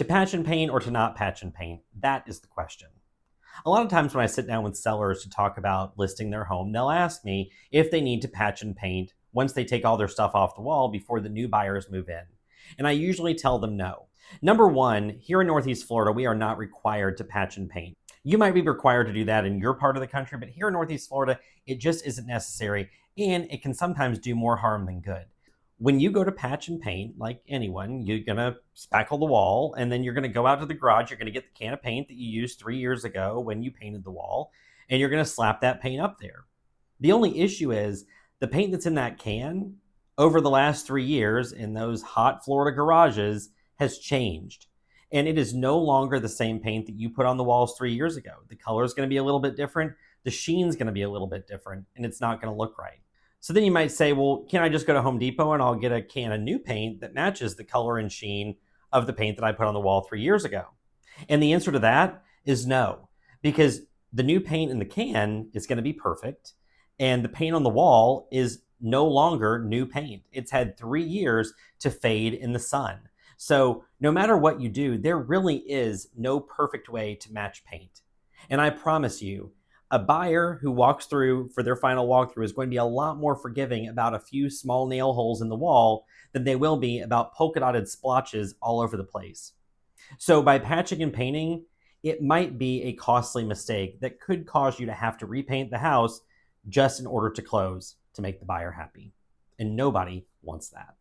To patch and paint or to not patch and paint? That is the question. A lot of times when I sit down with sellers to talk about listing their home, they'll ask me if they need to patch and paint once they take all their stuff off the wall before the new buyers move in. And I usually tell them no. Number one, here in Northeast Florida, we are not required to patch and paint. You might be required to do that in your part of the country, but here in Northeast Florida, it just isn't necessary, and it can sometimes do more harm than good. When you go to patch and paint, like anyone, you're going to spackle the wall, and then you're going to go out to the garage. You're going to get the can of paint that you used 3 years ago when you painted the wall, and you're going to slap that paint up there. The only issue is the paint that's in that can over the last 3 years in those hot Florida garages has changed. And it is no longer the same paint that you put on the walls 3 years ago. The color is going to be a little bit different. The sheen's going to be a little bit different, and it's not going to look right. So then you might say, well, can I just go to Home Depot and I'll get a can of new paint that matches the color and sheen of the paint that I put on the wall 3 years ago? And the answer to that is no, because the new paint in the can is going to be perfect, and the paint on the wall is no longer new paint. It's had 3 years to fade in the sun. So no matter what you do, there really is no perfect way to match paint. And I promise you, a buyer who walks through for their final walkthrough is going to be a lot more forgiving about a few small nail holes in the wall than they will be about polka dotted splotches all over the place. So by patching and painting, it might be a costly mistake that could cause you to have to repaint the house just in order to close to make the buyer happy. And nobody wants that.